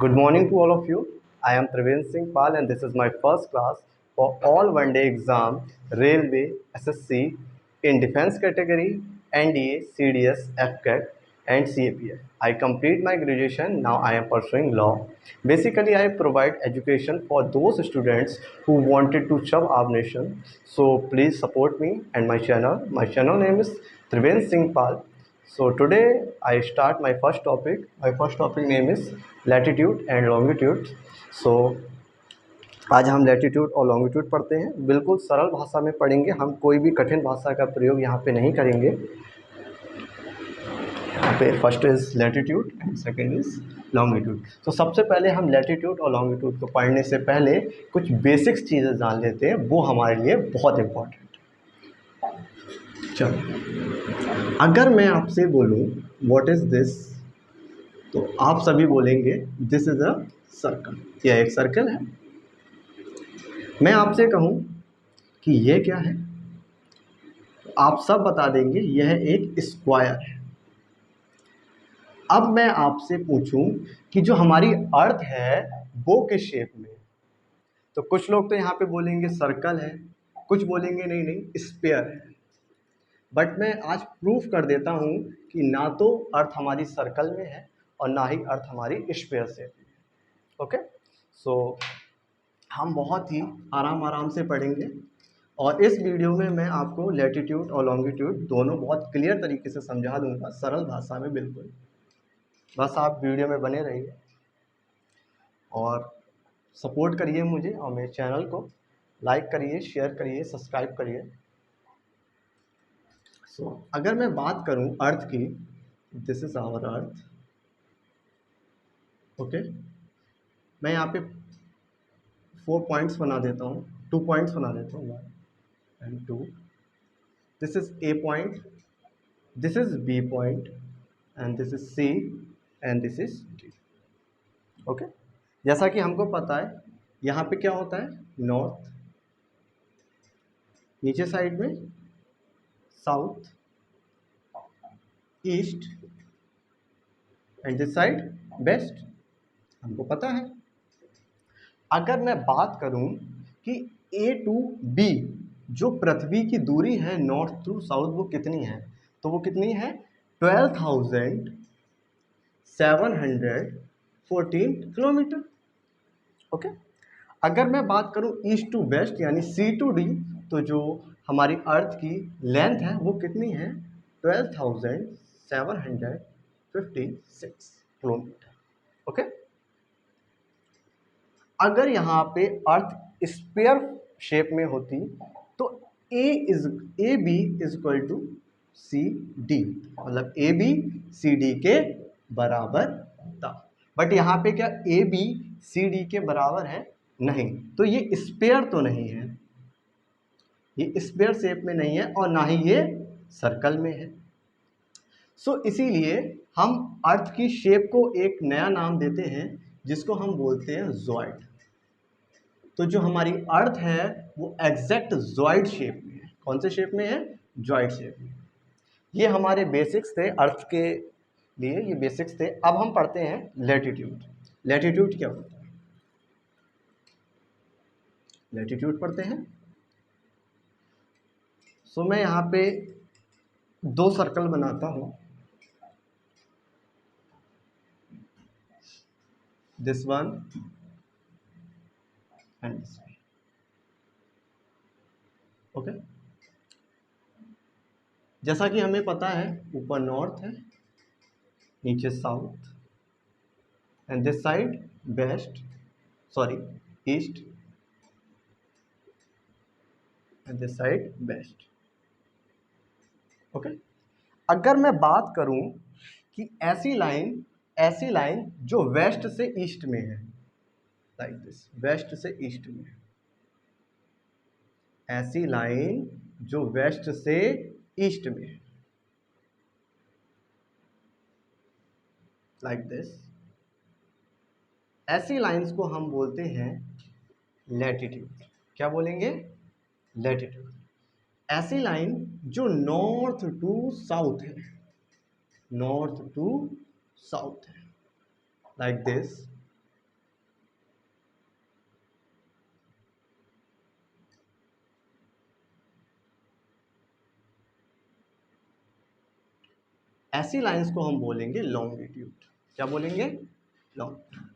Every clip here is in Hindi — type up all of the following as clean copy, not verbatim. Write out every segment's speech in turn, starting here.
Good morning to all of you. I am Triven Singh Pal and this is my first class for all one day exam Railway SSC in defense category NDA, CDS, FCAT and CAPF. I complete my graduation. Now I am pursuing law. Basically I provide education for those students who wanted to serve our nation. So please support me and my channel. My channel name is Triven Singh Pal. So today I start my first topic. My first topic name is latitude and longitude. So आज हम लैटिट्यूड और लॉन्गिट्यूड पढ़ते हैं। बिल्कुल सरल भाषा में पढ़ेंगे, हम कोई भी कठिन भाषा का प्रयोग यहाँ पे नहीं करेंगे। यहाँ पे first is latitude and second is longitude. तो सबसे पहले हम लैटिट्यूड और लॉन्गिट्यूड को पढ़ने से पहले कुछ बेसिक्स चीज़ें जान लेते हैं, वो हमारे लिए बहुत इम्पोर्टेंट। चलो, अगर मैं आपसे बोलूँ व्हाट इज़ दिस, तो आप सभी बोलेंगे दिस इज़ अ सर्कल। यह एक सर्कल है। मैं आपसे कहूँ कि यह क्या है, तो आप सब बता देंगे यह एक स्क्वायर है। अब मैं आपसे पूछूं कि जो हमारी अर्थ है वो किस शेप में है, तो कुछ लोग तो यहाँ पे बोलेंगे सर्कल है, कुछ बोलेंगे नहीं नहीं स्फीयर है। बट मैं आज प्रूफ कर देता हूँ कि ना तो अर्थ हमारी सर्कल में है और ना ही अर्थ हमारी स्फीयर शेप में है। ओके, सो हम बहुत ही आराम से पढ़ेंगे और इस वीडियो में मैं आपको लैटिट्यूड और लॉन्गिट्यूड दोनों बहुत क्लियर तरीके से समझा दूंगा, सरल भाषा में बिल्कुल। बस आप वीडियो में बने रहिए और सपोर्ट करिए मुझे और मेरे चैनल को लाइक करिए, शेयर करिए, सब्सक्राइब करिए। सो अगर मैं बात करूं अर्थ की, this is our earth. Okay, मैं यहाँ पे 4 पॉइंट्स बना देता हूँ, 2 पॉइंट्स बना देता हूँ, 1 and 2। This is A point, this is B point and this is C and this is D। Okay, जैसा कि हमको पता है यहाँ पे क्या होता है, नॉर्थ, नीचे साइड में south, east and this side west, हमको पता है। अगर मैं बात करूं कि A टू B जो पृथ्वी की दूरी है नॉर्थ टू साउथ वो कितनी है, तो वो कितनी है 12,714 किलोमीटर। ओके, अगर मैं बात करूं ईस्ट टू वेस्ट यानी C टू D, तो जो हमारी अर्थ की लेंथ है वो कितनी है 12,756 किलोमीटर। ओके, अगर यहाँ पे अर्थ स्फीयर शेप में होती तो A B is equal to C D, मतलब ए बी सी डी के बराबर था। बट यहाँ पे क्या ए बी सी डी के बराबर है, नहीं, तो ये स्फीयर तो नहीं है, ये स्फीयर शेप में नहीं है और ना ही ये सर्कल में है। सो इसीलिए हम अर्थ की शेप को एक नया नाम देते हैं जिसको हम बोलते हैं ज़ॉइड। तो जो हमारी अर्थ है वो एग्जैक्ट ज़ॉइड शेप में है। कौन से शेप में है, ज़ॉइड शेप में। ये हमारे बेसिक्स थे अर्थ के लिए, ये बेसिक्स थे। अब हम पढ़ते हैं लैटिट्यूड। लैटिट्यूड क्या होता है, लैटिट्यूड पढ़ते हैं। सो मैं यहाँ पे 2 सर्कल बनाता हूँ, this one and this one. Okay, जैसा कि हमें पता है ऊपर नॉर्थ है, नीचे south and this side west, sorry east and this side west. Okay, अगर मैं बात करूं कि ऐसी लाइन जो वेस्ट से ईस्ट में है, लाइक दिस, वेस्ट से ईस्ट में, ऐसी लाइन जो वेस्ट से ईस्ट में है, लाइक दिस, ऐसी लाइंस को हम बोलते हैं लैटिट्यूड। क्या बोलेंगे, लैटिट्यूड। ऐसी लाइन जो नॉर्थ टू साउथ है, नॉर्थ टू साउथ है, लाइक दिस, ऐसी लाइंस को हम बोलेंगे लॉन्गिट्यूड। क्या बोलेंगे? लॉन्गिट्यूड।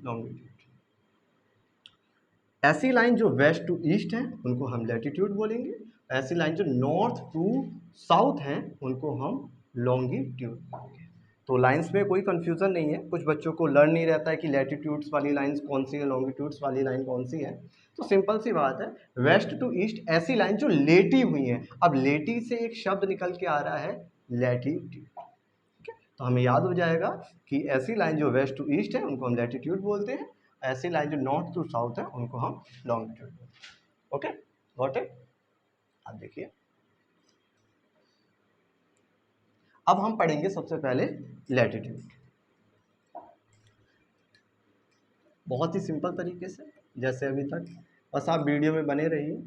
लॉन्गिट्यूड। ऐसी लाइन जो वेस्ट टू ईस्ट है उनको हम लैटिट्यूड बोलेंगे, ऐसी लाइन जो नॉर्थ टू साउथ है उनको हम लॉन्गिट्यूड बोलेंगे। तो लाइंस में कोई कंफ्यूजन नहीं है, कुछ बच्चों को लर्न नहीं रहता है कि लैटिट्यूड्स वाली लाइंस कौन सी है, लॉन्गिट्यूड्स वाली लाइन कौन सी है। तो सिंपल सी बात है, वेस्ट टू ईस्ट ऐसी लाइन जो लेटी हुई है। अब लेटी से एक शब्द निकल के आ रहा है लैटिट्यूड, तो हमें याद हो जाएगा कि ऐसी लाइन जो वेस्ट टू ईस्ट है उनको हम लैटिट्यूड बोलते हैं, ऐसी लाइन जो नॉर्थ टू साउथ है उनको हम लॉन्गिट्यूड बोलते हैं। Okay, got it? अब देखिए, अब हम पढ़ेंगे सबसे पहले लैटिट्यूड, बहुत ही सिंपल तरीके से जैसे अभी तक, बस आप वीडियो में बने रहिए।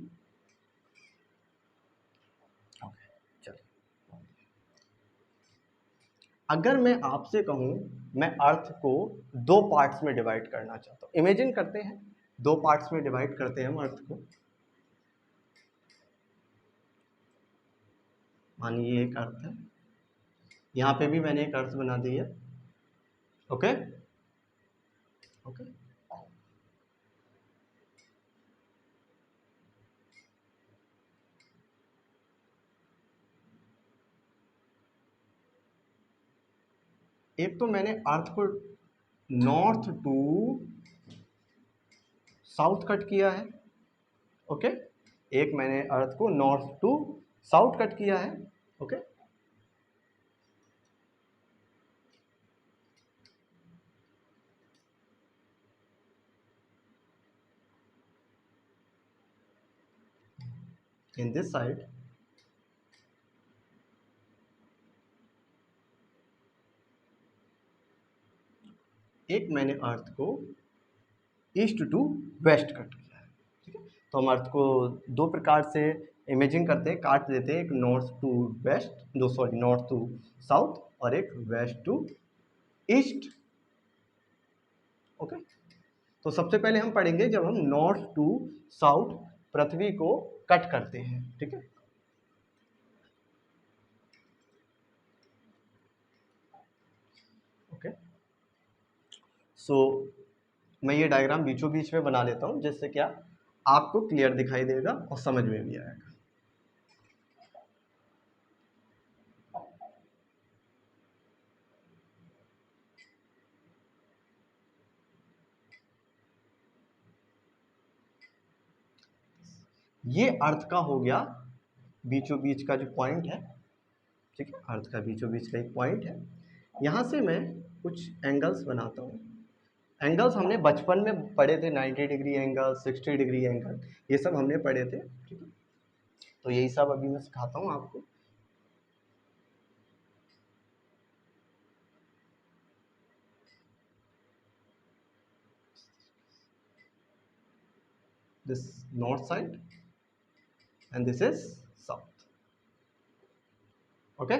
अगर मैं आपसे कहूं, मैं अर्थ को दो पार्ट्स में डिवाइड करना चाहता हूं, इमेजिन करते हैं दो पार्ट्स में डिवाइड करते हैं हम अर्थ को। मानिए एक अर्थ है, यहाँ पे भी मैंने एक अर्थ बना दी है। ओके ओके, एक तो मैंने अर्थ को नॉर्थ टू साउथ कट किया है। ओके, एक मैंने अर्थ को नॉर्थ टू साउथ कट किया है। ओके, in this side एक मैंने अर्थ को ईस्ट टू वेस्ट कट किया है। ठीक है, तो हम अर्थ को दो प्रकार से इमेजिन करते हैं, काट देते हैं, एक नॉर्थ टू वेस्ट, दो सॉरी नॉर्थ टू साउथ और एक वेस्ट टू ईस्ट। ओके, तो सबसे पहले हम पढ़ेंगे जब हम नॉर्थ टू साउथ पृथ्वी को कट करते हैं। ठीक है, ओके, सो मैं ये डायग्राम बीचों बीच में बना लेता हूँ, जिससे क्या आपको क्लियर दिखाई देगा और समझ में भी आएगा। ये अर्थ का हो गया बीचों बीच का जो पॉइंट है। ठीक है, अर्थ का बीचों बीच का एक पॉइंट है। यहाँ से मैं कुछ एंगल्स बनाता हूँ। एंगल्स हमने बचपन में पढ़े थे, 90 डिग्री एंगल, 60 डिग्री एंगल, ये सब हमने पढ़े थे। ठीक है, तो यही सब अभी मैं सिखाता हूँ आपको। This north side and this is south. Okay,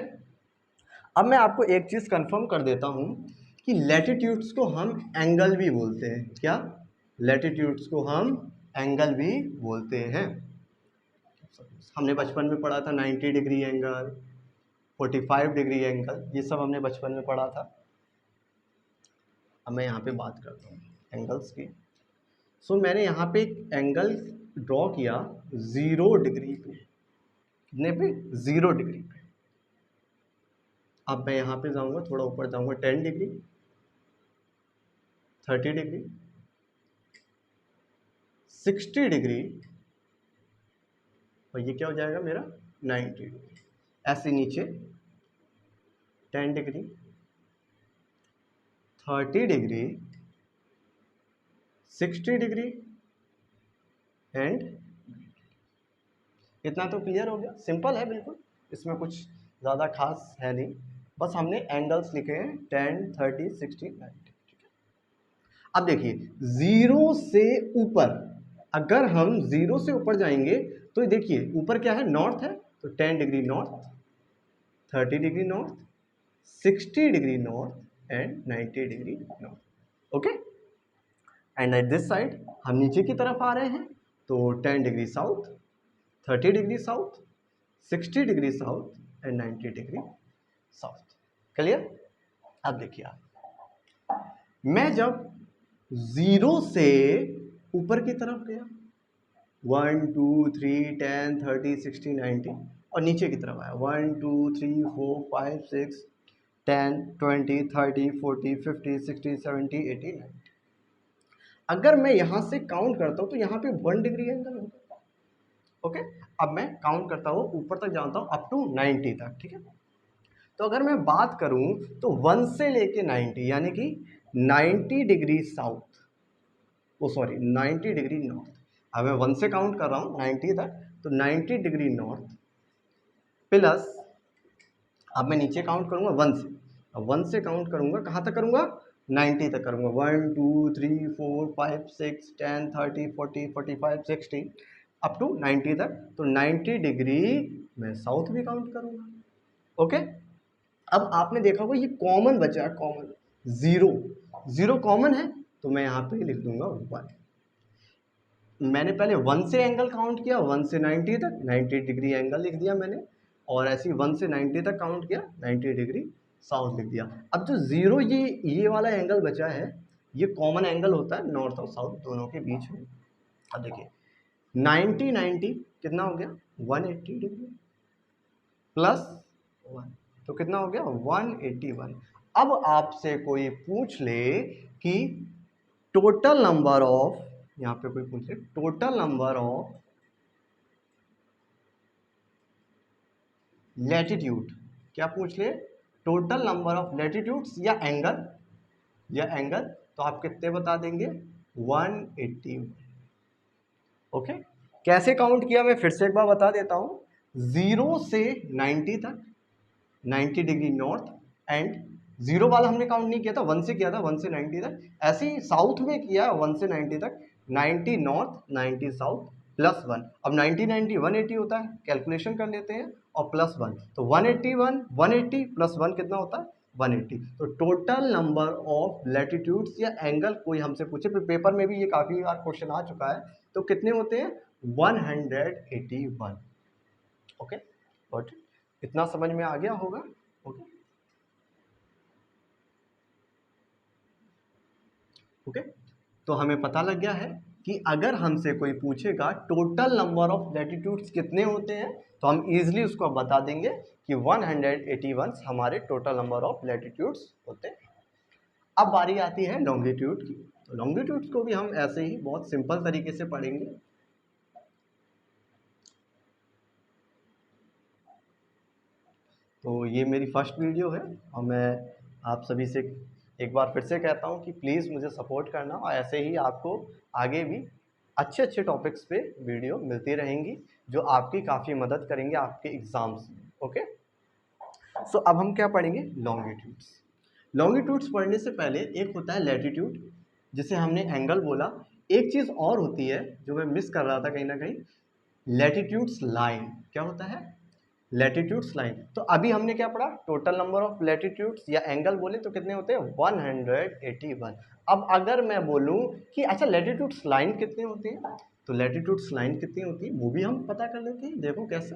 अब मैं आपको एक चीज़ कंफर्म कर देता हूँ कि लैटिट्यूड्स को हम एंगल भी बोलते हैं। क्या? लैटिट्यूड्स को हम एंगल भी बोलते हैं। हमने बचपन में पढ़ा था 90 डिग्री एंगल, 45 डिग्री एंगल, ये सब हमने बचपन में पढ़ा था। अब मैं यहाँ पे बात करता हूँ एंगल्स की। सो मैंने यहाँ पे एक एंगल ड्रॉ किया 0 डिग्री पे। कितने पे? 0 डिग्री पे। अब मैं यहाँ पे जाऊँगा, थोड़ा ऊपर जाऊँगा, 10 डिग्री, 30 डिग्री, 60 डिग्री, और ये क्या हो जाएगा मेरा 90 डिग्री। ऐसे नीचे 10 डिग्री, 30 डिग्री, 60 डिग्री एंड, इतना तो क्लियर हो गया, सिंपल है बिल्कुल, इसमें कुछ ज़्यादा खास है नहीं, बस हमने एंगल्स लिखे हैं 10, 30, 60, 90। अब देखिए 0 से ऊपर, अगर हम 0 से ऊपर जाएंगे तो देखिए ऊपर क्या है, नॉर्थ है, तो 10 degree north, 30 degree north, 60 degree north and 90 degree north. Okay, and at this side हम नीचे की तरफ आ रहे हैं तो 10 degree south, 30 degree south, 60 degree south and 90 degree south. Clear? अब देखिए आप, मैं जब 0 से ऊपर की तरफ गया 1 2 3 10 30 60 90 और नीचे की तरफ आया 1 2 3 4 5 6 10 20 30 40 50 60 70 80 90। अगर मैं यहां से काउंट करता हूं तो यहां पे 1 डिग्री एंगल होगा। ओके, अब मैं काउंट करता हूं, ऊपर तक जानता हूं अप टू 90 तक। ठीक है, तो अगर मैं बात करूं तो 1 से लेके 90 यानी कि 90 डिग्री साउथ, ओ सॉरी 90 डिग्री नॉर्थ। अब मैं 1 से काउंट कर रहा हूं 90 तक, तो 90 डिग्री नॉर्थ प्लस, अब मैं नीचे काउंट करूंगा 1 से, अब 1 से काउंट करूंगा कहां तक करूंगा, 90 तक करूंगा 1 2 3 4 5 6 10 30 40 45 60 अप टू 90 तक, तो 90 डिग्री मैं साउथ भी काउंट करूंगा। ओके, अब आपने देखा होगा ये कॉमन बचा है, कॉमन जीरो कॉमन है, तो मैं यहाँ पे लिख दूंगा 1। मैंने पहले 1 से एंगल काउंट किया 1 से 90 तक, 90 डिग्री एंगल लिख दिया मैंने, और ऐसे ही 1 से 90 तक काउंट किया 90 डिग्री साउथ लिख दिया। अब जो जीरो ये वाला एंगल बचा है, ये कॉमन एंगल होता है नॉर्थ और साउथ दोनों के बीच में। अब देखिए 90 कितना हो गया 180 डिग्री प्लस 1, तो कितना हो गया 181। अब आपसे कोई पूछ ले कि टोटल नंबर ऑफ, यहां पे कोई पूछ ले टोटल नंबर ऑफ लैटिट्यूड, क्या पूछ ले, टोटल नंबर ऑफ लैटिट्यूड्स या एंगल, तो आप कितने बता देंगे 180। ओके, कैसे काउंट किया मैं फिर से एक बार बता देता हूं, 0 से 90 तक 90 डिग्री नॉर्थ, एंड 0 वाला हमने काउंट नहीं किया था, 1 से किया था 1 से 90 तक, ऐसे ही साउथ में किया 1 से 90 तक, 90 नॉर्थ 90 साउथ प्लस 1। अब 90 180 होता है, कैलकुलेशन कर लेते हैं, और प्लस 1, तो 180 प्लस 1 कितना होता है 180। तो टोटल नंबर ऑफ लैटिट्यूड्स या एंगल कोई हमसे पूछे, पेपर में भी ये काफी बार क्वेश्चन आ चुका है, तो कितने होते हैं 181। Okay, got it? इतना समझ में आ गया होगा। ओके ओके, तो हमें पता लग गया है कि अगर हमसे कोई पूछेगा टोटल नंबर ऑफ लैटिट्यूड्स कितने होते हैं, तो हम इजीली उसको बता देंगे कि 181 हमारे टोटल नंबर ऑफ लैटिट्यूड्स होते हैं। अब बारी आती है लॉन्गिट्यूड की, तो लॉन्गिट्यूड्स को भी हम ऐसे ही बहुत सिंपल तरीके से पढ़ेंगे। तो ये मेरी फर्स्ट वीडियो है, और मैं आप सभी से एक बार फिर से कहता हूँ कि प्लीज़ मुझे सपोर्ट करना, और ऐसे ही आपको आगे भी अच्छे अच्छे टॉपिक्स पे वीडियो मिलती रहेंगी जो आपकी काफ़ी मदद करेंगे आपके एग्ज़ाम्स में। ओके, सो अब हम क्या पढ़ेंगे, लॉन्गिट्यूड्स। लॉन्गिट्यूड्स पढ़ने से पहले एक होता है लैटिट्यूड, जिसे हमने एंगल बोला। एक चीज़ और होती है जो मैं मिस कर रहा था कहीं ना कहीं, लैटिट्यूड्स लाइन। क्या होता है लैटिट्यूड्स लाइन? तो अभी हमने क्या पढ़ा, टोटल नंबर ऑफ लैटिट्यूड्स या एंगल बोले तो कितने होते हैं 181। अब अगर मैं बोलूं कि अच्छा लैटिट्यूड्स लाइन कितने होते हैं, तो लैटिट्यूड्स लाइन कितनी होती है वो भी हम पता कर लेते हैं। देखो कैसे,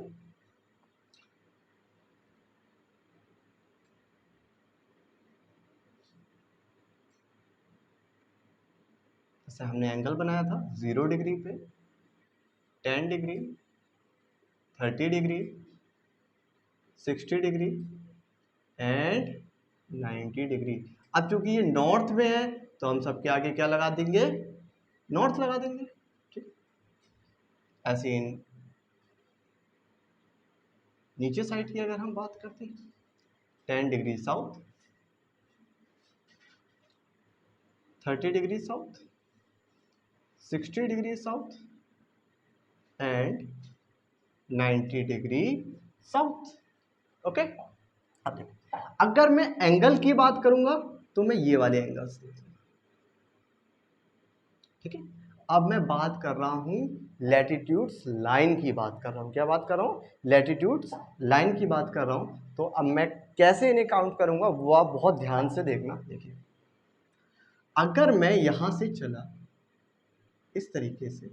जैसे हमने एंगल बनाया था 0 डिग्री पे, 10 degree, 30 degree, 60 degree and 90 degree. अब चूंकि ये नॉर्थ में है तो हम सबके आगे क्या लगा देंगे, नॉर्थ लगा देंगे। ठीक, ऐसे नीचे साइड की अगर हम बात करते हैं 10 degree south, 30 degree south, 60 degree south and 90 degree south. Okay, अब देखो अगर मैं एंगल की बात करूंगा तो मैं ये वाले एंगल्स, ठीक है। अब मैं बात कर रहा हूं लैटिट्यूड्स लाइन की बात कर रहा हूं, क्या बात कर रहा हूं, लैटिट्यूड्स लाइन की बात कर रहा हूं। तो अब मैं कैसे इन्हें काउंट करूंगा वो आप बहुत ध्यान से देखना। देखिए अगर मैं यहां से चला इस तरीके से,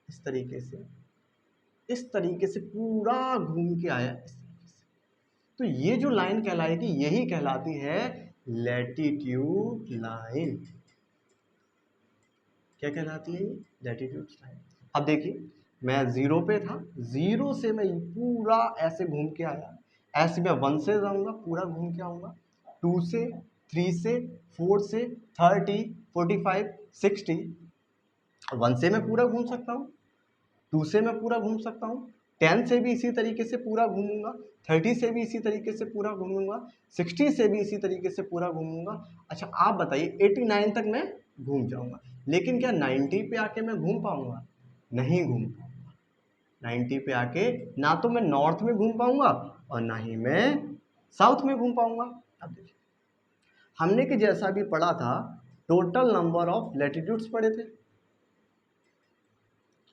इस तरीके से, इस तरीके से पूरा घूम के आया इस तरीके से, तो ये जो लाइन कहलाएगी यही कहलाती है लैटिट्यूड लाइन। क्या कहलाती है ये? Latitude line. अब देखिए मैं 0 पे था, 0 से मैं पूरा ऐसे घूम के आया, ऐसे मैं 1 से जाऊंगा पूरा घूम के आऊंगा, 2 से, 3 से, 4 से, 30, 45, 60, 1 से मैं पूरा घूम सकता हूँ, 2 से मैं पूरा घूम सकता हूँ, 10 से भी इसी तरीके से पूरा घूमूंगा, 30 से भी इसी तरीके से पूरा घूमूंगा, 60 से भी इसी तरीके से पूरा घूमूंगा। अच्छा आप बताइए 89 तक मैं घूम जाऊंगा, लेकिन क्या 90 पे आके मैं घूम पाऊंगा? नहीं घूम पाऊंगा। 90 पे आके ना तो मैं नॉर्थ में घूम पाऊंगा और ना ही मैं साउथ में घूम पाऊंगा। अब देखिए हमने कि जैसा भी पढ़ा था, टोटल नंबर ऑफ लैटिट्यूड्स पढ़े थे,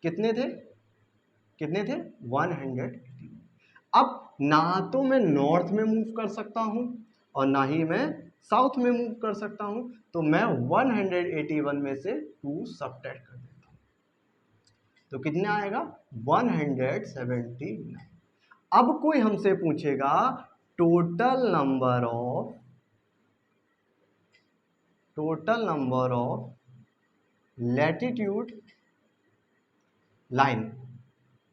कितने थे? कितने थे? 180। अब ना तो मैं नॉर्थ में मूव कर सकता हूं और ना ही मैं साउथ में मूव कर सकता हूं, तो मैं 181 में से 2 सबट्रैक्ट कर देता हूं, तो कितना आएगा? 179। अब कोई हमसे पूछेगा total number of latitude line,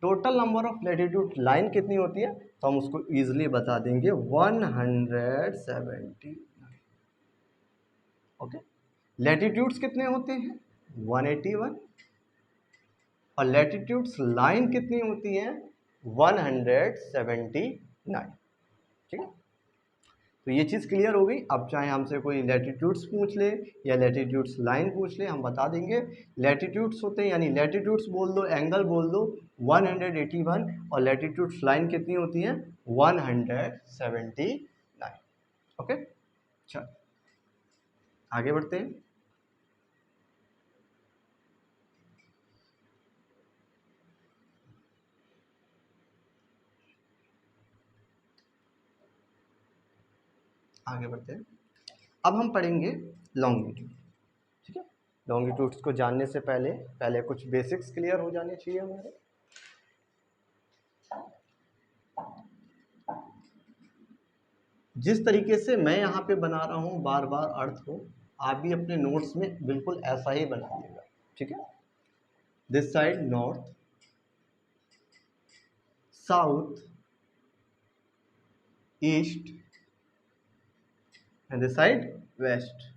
total number of latitude line कितनी होती है? तो हम उसको इजीली बता देंगे 179। ओके, लैटिट्यूड्स कितने होते हैं? 181, और लैटिट्यूड्स लाइन कितनी होती है? 179। ठीक है, तो ये चीज़ क्लियर हो गई। अब चाहे हमसे कोई लैटिट्यूड्स पूछ ले या लैटिट्यूड्स लाइन पूछ ले, हम बता देंगे लैटिट्यूड्स होते हैं, यानी लैटिट्यूड्स बोल दो, एंगल बोल दो 181, और लैटिट्यूड्स लाइन कितनी होती है? 179। ओके, चल आगे बढ़ते हैं। आगे बढ़ते हैं, अब हम पढ़ेंगे लॉन्गिट्यूड। ठीक है, लॉन्गिट्यूड्स को जानने से पहले पहले कुछ बेसिक्स क्लियर हो जाने चाहिए हमारे। जिस तरीके से मैं यहाँ पे बना रहा हूँ बार बार अर्थ को, आप भी अपने नोट्स में बिल्कुल ऐसा ही बनाइएगा। ठीक है, this side north, south, east and this side west.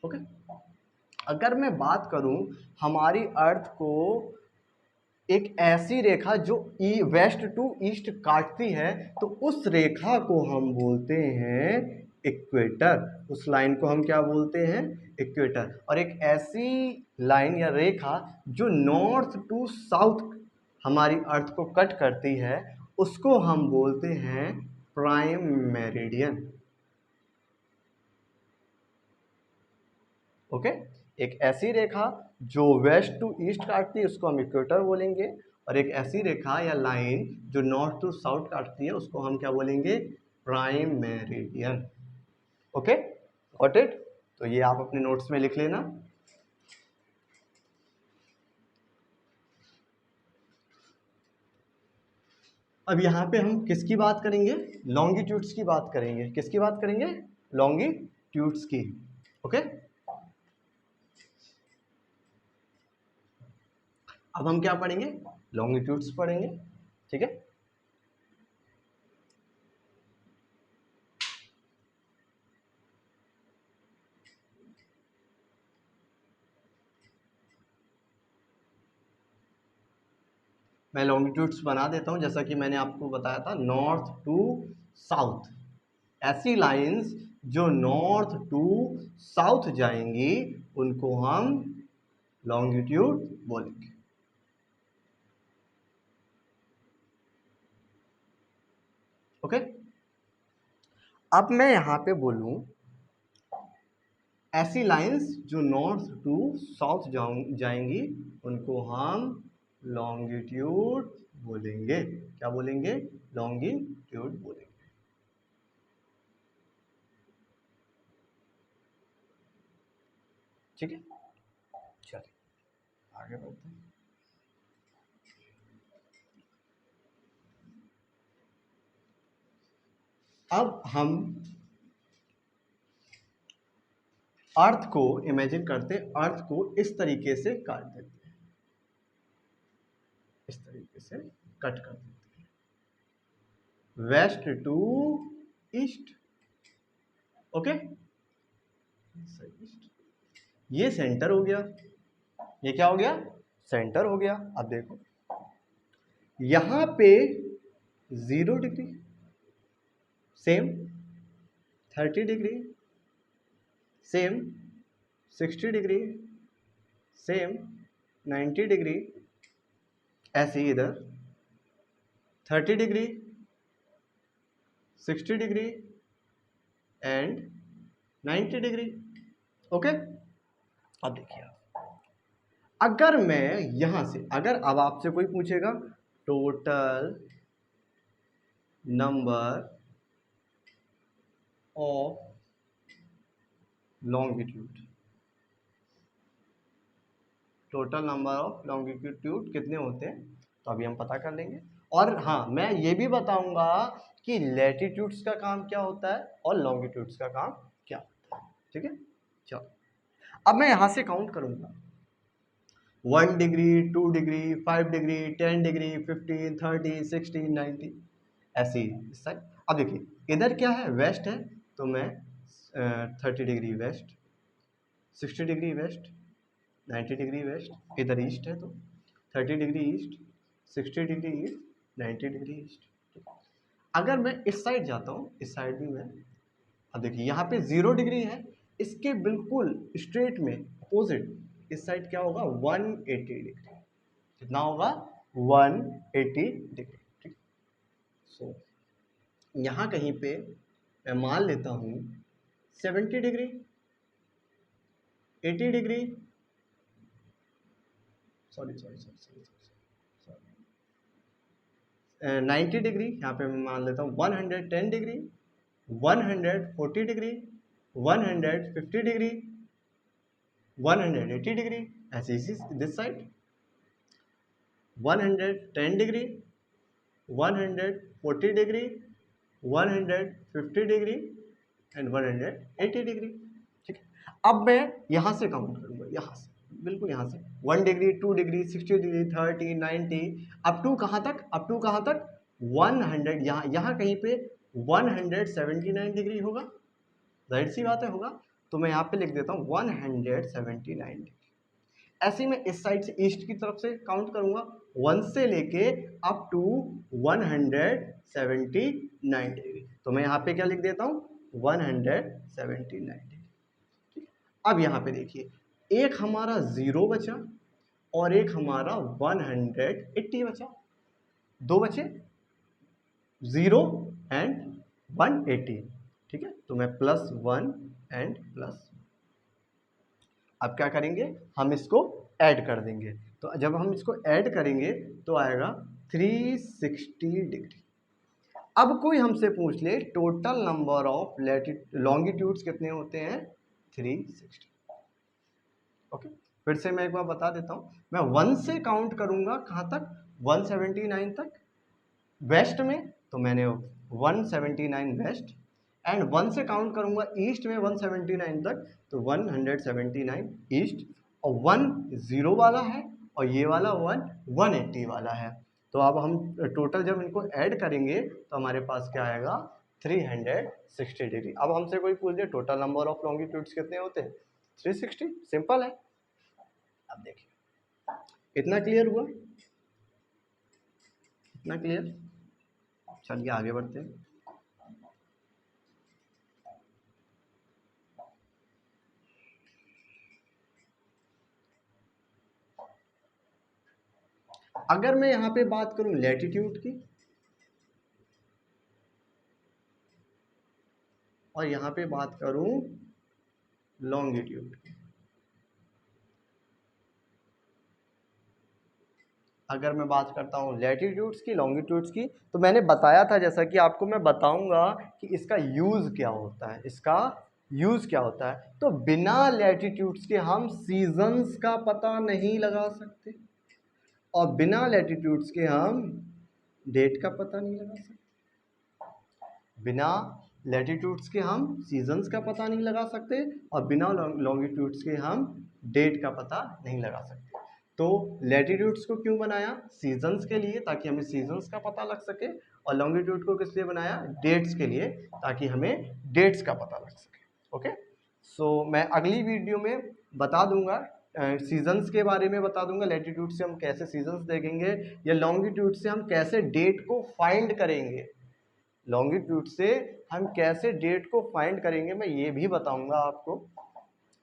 Okay, अगर मैं बात करूं हमारी अर्थ को एक ऐसी रेखा जो वेस्ट टू ईस्ट काटती है, तो उस रेखा को हम बोलते हैं इक्वेटर। उस लाइन को हम क्या बोलते हैं? इक्वेटर। और एक ऐसी लाइन या रेखा जो नॉर्थ टू साउथ हमारी अर्थ को कट करती है, उसको हम बोलते हैं प्राइम मेरिडियन। ओके, एक ऐसी रेखा जो वेस्ट टू ईस्ट काटती है उसको हम इक्वेटर बोलेंगे, और एक ऐसी रेखा या लाइन जो नॉर्थ टू साउथ काटती है उसको हम क्या बोलेंगे? Prime meridian. Okay, got it? तो ये आप अपने नोट्स में लिख लेना। अब यहाँ पे हम किसकी बात करेंगे? लॉन्गिट्यूड्स की बात करेंगे। किसकी बात करेंगे? लॉन्गिट्यूड्स की। ओके, अब हम क्या पढ़ेंगे? लॉन्गिट्यूड्स पढ़ेंगे। ठीक है, मैं लॉन्गिट्यूड्स बना देता हूं, जैसा कि मैंने आपको बताया था, नॉर्थ टू साउथ। ऐसी लाइंस जो नॉर्थ टू साउथ जाएंगी उनको हम लॉन्गिट्यूड बोलेंगे। ओके, अब मैं यहां पे बोलूं ऐसी लाइंस जो नॉर्थ टू साउथ जाएंगी उनको हम लॉन्गिट्यूड बोलेंगे। क्या बोलेंगे? लॉन्गिट्यूड बोलेंगे। ठीक है, चलिए आगे बढ़ते हैं। अब हम अर्थ को इमेजिन करते हैं, अर्थ को इस तरीके से काट देते हैं, इस तरीके से कट कर देते हैं, वेस्ट टू ईस्ट, ओके, ये सेंटर हो गया, ये क्या हो गया, सेंटर हो गया। अब देखो यहां पे 0 degree, same 30 degree, same 60 degree, same 90 degree, ऐसे ही इधर 30 degree, 60 degree and 90 degree, okay. अब देखिए अगर मैं यहां से, अगर अब आपसे कोई पूछेगा total number of longitude, total number of longitude कितने होते हैं, तो अभी हम पता कर लेंगे। और हाँ, मैं ये भी बताऊंगा कि लैटिट्यूड्स का काम क्या होता है और लॉन्गिट्यूड्स का काम क्या होता है, ठीक है। चलो अब मैं यहां से काउंट करूंगा 1 डिग्री, 2 डिग्री, 5 डिग्री, 10 डिग्री, 15, 30, 60, 90, ऐसे ही इस साइड। अब देखिए इधर क्या है, वेस्ट है, तो मैं 30 degree west, 60 degree west, 90 degree west, इधर ईस्ट है तो 30 degree east, 60 degree east, 90 degree east. अगर मैं इस साइड जाता हूँ, इस साइड भी मैं, अब देखिए यहाँ पे 0 डिग्री है, इसके बिल्कुल स्ट्रेट में अपोजिट इस साइड क्या होगा, 180 डिग्री, कितना होगा, 180 डिग्री, ठीक। सो यहाँ कहीं पे मैं मान लेता हूँ 70 डिग्री, 80 डिग्री, सॉरी 90 डिग्री, यहाँ पे मैं मान लेता हूँ 110 डिग्री, 140 डिग्री, 150 डिग्री, 180 डिग्री, ऐसे इसी this side 110 degree, 140 degree, 150 degree and 180 degree, ठीक है। अब मैं यहाँ से काउंट करूँगा, यहाँ से बिल्कुल यहाँ से 1 degree, 2 degree, 60 degree, 30, 90, up to कहाँ तक, अप टू कहाँ तक 100, यहाँ कहीं पे 179 डिग्री होगा, जाहिर सी बात है होगा, तो मैं यहाँ पे लिख देता हूँ 179 डिग्री। ऐसे ही मैं इस साइड से ईस्ट की तरफ से काउंट करूंगा 1 से लेके अप टू 179 डिग्री, तो मैं यहाँ पे क्या लिख देता हूँ 179 डिग्री, ठीक। अब यहाँ पे देखिए एक हमारा 0 बचा और एक हमारा 180 बचा, दो बचे 0 एंड 180, ठीक है। तो मैं +1 एंड +1, अब क्या करेंगे, हम इसको ऐड कर देंगे, तो जब हम इसको ऐड करेंगे तो आएगा 360 डिग्री। अब कोई हमसे पूछ ले टोटल नंबर ऑफ लॉन्गिट्यूड्स कितने होते हैं, 360, ओके। फिर से मैं एक बार बता देता हूँ, मैं 1 से काउंट करूंगा कहाँ तक, 179 तक वेस्ट में, तो मैंने 179 वेस्ट, एंड 1 से काउंट करूंगा ईस्ट में 179 तक, तो 179 ईस्ट, और 1 0 वाला है और ये वाला 1 180 वाला है। तो अब हम टोटल जब इनको ऐड करेंगे तो हमारे पास क्या आएगा, 360 डिग्री। अब हमसे कोई पूछ दे टोटल नंबर ऑफ लॉन्गिट्यूड्स कितने होते हैं, 360, सिंपल है। अब देखिए इतना क्लियर हुआ, इतना क्लियर, चलिए आगे बढ़ते हैं। अगर मैं यहाँ पे बात करूं लैटिट्यूड की और यहाँ पे बात करूं लॉन्गिट्यूड की, अगर मैं बात करता हूँ लैटिट्यूड्स की, लॉन्गिट्यूड्स की, तो मैंने बताया था, जैसा कि आपको मैं बताऊंगा कि इसका यूज़ क्या होता है, इसका यूज़ क्या होता है, तो बिना लैटिट्यूड्स के हम सीजन्स का पता नहीं लगा सकते और बिना लैटिट्यूड्स के हम डेट का पता नहीं लगा सकते। बिना लैटिट्यूड्स के हम सीजन्स का पता नहीं लगा सकते और बिना लॉन्गिट्यूड्स के हम डेट का पता नहीं लगा सकते। तो लैटिट्यूड्स को क्यों बनाया, सीजन्स के लिए ताकि हमें सीजन्स का पता लग सके, और लॉन्गिट्यूड को किस लिए बनाया, डेट्स के लिए ताकि हमें डेट्स का पता लग सके। ओके, सो मैं अगली वीडियो में बता दूंगा, सीजन्स के बारे में बता दूंगा, लैटिट्यूड से हम कैसे सीजन्स देखेंगे या लॉन्गिट्यूड से हम कैसे डेट को फाइंड करेंगे, लॉन्गिट्यूड से हम कैसे डेट को फाइंड करेंगे मैं ये भी बताऊंगा आपको।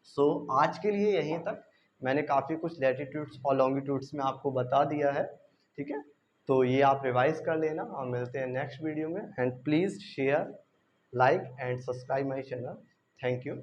सो आज के लिए यहीं तक, मैंने काफ़ी कुछ लैटिट्यूड्स और लॉन्गिट्यूड्स में आपको बता दिया है, ठीक है। तो ये आप रिवाइज कर लेना और मिलते हैं नेक्स्ट वीडियो में। And please share, like and subscribe my channel. Thank you.